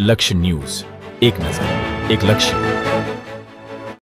લક્ષ્ય ન્યૂઝ, એક નજર, એક લક્ષ્ય.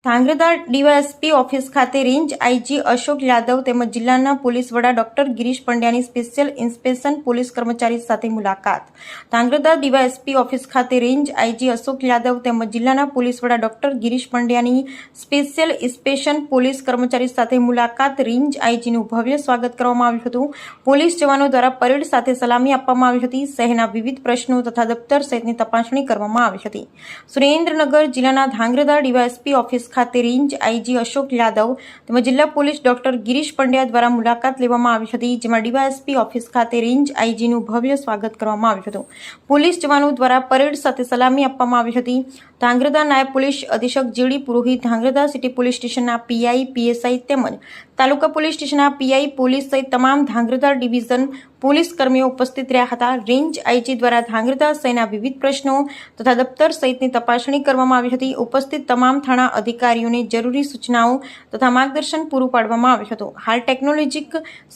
ધાંગ્રધા ડીવાયએસપી ઓફિસ ખાતે રેન્જ આઈજી અશોક યાદવ તેમજ જિલ્લાના પોલીસ વડા ડોક્ટર ગિરીશ પંડ્યાની સ્પેશિયલ ઇન્સ્પેક્શન પોલીસ કર્મચારી સાથે મુલાકાત. ધાંગ્રધા ડીવાયએસપી ઓફિસ ખાતે રેન્જ આઈજી અશોક યાદવ તેમજ જિલ્લાના પોલીસ વડા ડોક્ટર ગિરીશ પંડ્યાની સ્પેશિયલ ઇન્સ્પેક્શન પોલીસ કર્મચારી સાથે મુલાકાત. રેન્જ આઈજીનું ભવ્ય સ્વાગત કરવામાં આવ્યું હતું. પોલીસ જવાનો દ્વારા પરેડ સાથે સલામી આપવામાં આવી હતી. શહેરના વિવિધ પ્રશ્નો તથા દફતર સહિતની તપાસણી કરવામાં આવી હતી. સુરેન્દ્રનગર જિલ્લાના ધાંગ્રધા ડીવાયએસપી ઓફિસ ખાતે રેન્જ આઈજી અશોક યાદવ તેમજ જિલ્લા પોલીસ ડોક્ટર ગિરીશ પંડ્યા દ્વારા મુલાકાત લેવામાં આવી હતી, જેમાં ડીવાયએસપી ઓફિસ ખાતે રેન્જ આઈજીનું ભવ્ય સ્વાગત કરવામાં આવ્યું હતું. પોલીસ જવાનો દ્વારા પરેડ સાથે સલામી આપવામાં આવી હતી. ધાંગ્રધા નાયબ પોલીસ અધિક્ષક જેડી પુરોહિત, ધાંગ્રધા સિટી પોલીસ સ્ટેશનના પીઆઈ, પીએસઆઈ તેમજ તાલુકા પોલીસ સ્ટેશનના પીઆઈ, પોલીસ સહિત તમામ ધાંગ્રધા ડિવિઝન પોલીસ કર્મીઓ ઉપસ્થિત રહ્યા હતા. રેન્જ આઈજી દ્વારા ધાંગ્રધા શહેરના વિવિધ પ્રશ્નો તથા દફતર સહિતની તપાસણી કરવામાં આવી હતી. ઉપસ્થિત તમામ થાણા અધિકારીઓને જરૂરી સૂચનાઓ તથા માર્ગદર્શન પૂરું પાડવામાં આવ્યું હતું. હાલ ટેકનોલોજી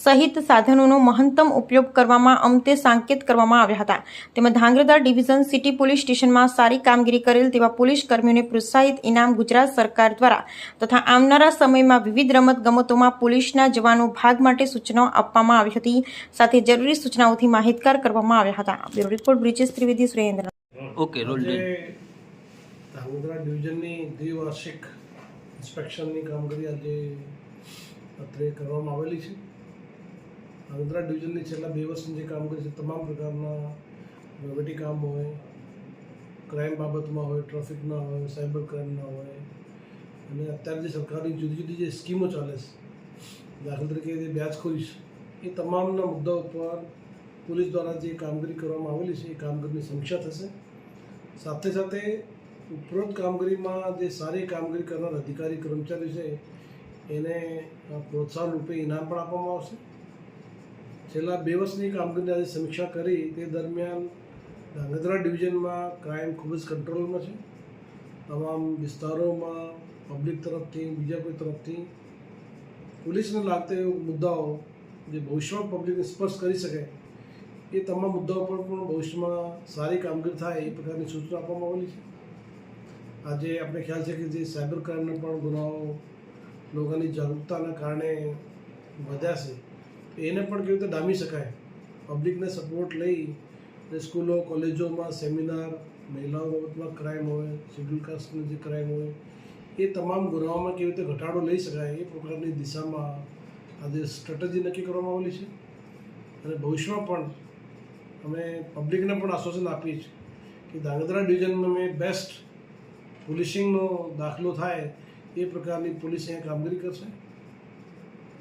સહિત સાધનોનો મહત્તમ ઉપયોગ કરવામાં અંતે સંકેત કરવામાં આવ્યા હતા. તેમજ ધાંગ્રધા ડિવિઝન સિટી પોલીસ સ્ટેશનમાં સારી કામગીરી કરેલ તેવા પોલીસ કર્મીઓને પ્રોત્સાહિત ઇનામ ગુજરાત સરકાર દ્વારા તથા આવનારા સમયમાં વિવિધ રમત ગમતોમાં પોલીસના જવાનો ભાગ માટે સૂચનાઓ આપવામાં આવી હતી. સાથે જરૂરી સૂચનાઓથી માહિતગાર કરવામાં આવ્યા હતા. Bureau report Brijesh Trivedi, Surendra. Okay, રોલ ધાંગ્રધા ડિવિઝનની દ્વિવાર્ષિક ઇન્સ્પેક્શનની કામગીરી આજે અત્રે કરવામાં આવેલી છે. ધાંગ્રધા ડિવિઝનની છેલ્લા 2 વર્ષની જે કામગીરી છે, તમામ પ્રકારના વહીવટી કામ હોય, ક્રાઇમ બાબતમાં હોય, ટ્રાફિકના હોય, સાયબર ક્રાઇમના હોય, અને અત્યારે જે સરકારની જુદી જુદી જે સ્કીમો ચાલે છે, દાખલા તરીકે જે વ્યાજખોરી છે, એ તમામના મુદ્દાઓ પર પોલીસ દ્વારા જે કામગીરી કરવામાં આવેલી છે એ કામગીરીની સમીક્ષા થશે. સાથે સાથે ઉપરોક્ત કામગીરીમાં જે સારી કામગીરી કરનાર અધિકારી કર્મચારી છે એને પ્રોત્સાહન રૂપે ઇનામ પણ આપવામાં આવશે. છેલ્લા 2 વર્ષની કામગીરીની આજે સમીક્ષા કરી તે દરમિયાન ધાંગ્રધા ડિવિઝનમાં ક્રાઇમ ખૂબ જ કંટ્રોલમાં છે. તમામ વિસ્તારોમાં પબ્લિક તરફથી, બીજા કોઈ તરફથી પોલીસને લાગતા મુદ્દાઓ જે ભવિષ્યમાં પબ્લિકને સ્પર્શ કરી શકે એ તમામ મુદ્દાઓ પર પણ ભવિષ્યમાં સારી કામગીરી થાય એ પ્રકારની સૂચના આપવામાં આવેલી છે. આજે આપણે ખ્યાલ છે કે જે સાયબર ક્રાઇમના પણ ગુનાઓ લોકોની જાગૃતતાના કારણે વધ્યા છે, તો એને પણ કેવી રીતે ડામી શકાય, પબ્લિકને સપોર્ટ લઈ સ્કૂલો, કોલેજોમાં સેમિનાર, મહિલાઓ બાબતમાં ક્રાઇમ હોય, શેડ્યુલ કાસ્ટની જે ક્રાઇમ હોય, એ તમામ ગુનાઓમાં કેવી રીતે ઘટાડો લઈ શકાય એ પ્રકારની દિશામાં આજે સ્ટ્રેટેજી નક્કી કરવામાં આવેલી છે. અને ભવિષ્યમાં પણ અમે પબ્લિકને પણ આશ્વાસન આપીએ છીએ કે ધાંગ્રધા ડિવિઝનમાં અમે બેસ્ટ પોલીસિંગનો દાખલો થાય એ પ્રકારની પોલીસ અહીંયા કામગીરી કરશે.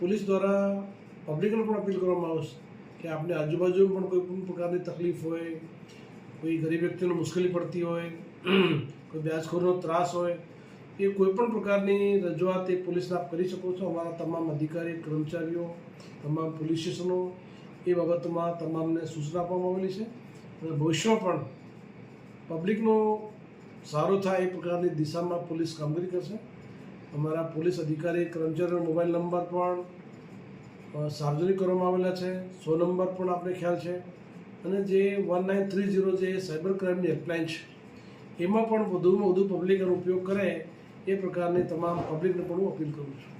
પોલીસ દ્વારા પબ્લિકને પણ અપીલ કરવામાં આવશે કે આપણે આજુબાજુ પણ કોઈ પણ પ્રકારની તકલીફ હોય, કોઈ ગરીબ વ્યક્તિને મુશ્કેલી પડતી હોય, કોઈ વ્યાજખોરીનો ત્રાસ હોય, એ કોઈપણ પ્રકારની રજૂઆત એ પોલીસને આપ કરી શકો છો. અમારા તમામ અધિકારી, કર્મચારીઓ, તમામ પોલીસ સ્ટેશનો એ બાબતમાં તમામને સૂચના આપવામાં આવેલી છે. અને ભવિષ્યમાં પણ પબ્લિકનો સારો થાય એ પ્રકારની દિશામાં પોલીસ કામગીરી કરશે. અમારા પોલીસ અધિકારી, કર્મચારીઓનો મોબાઈલ નંબર પણ સાર્વજનિક કરવામાં આવેલા છે. 100 નંબર પણ આપણે ખ્યાલ છે. અને જે 1930 જે સાયબર ક્રાઇમની હેલ્પલાઇન છે એમાં પણ વધુમાં વધુ પબ્લિક એનો ઉપયોગ કરે એ પ્રકારની તમામ પબ્લિકને પણ હું અપીલ કરું છું.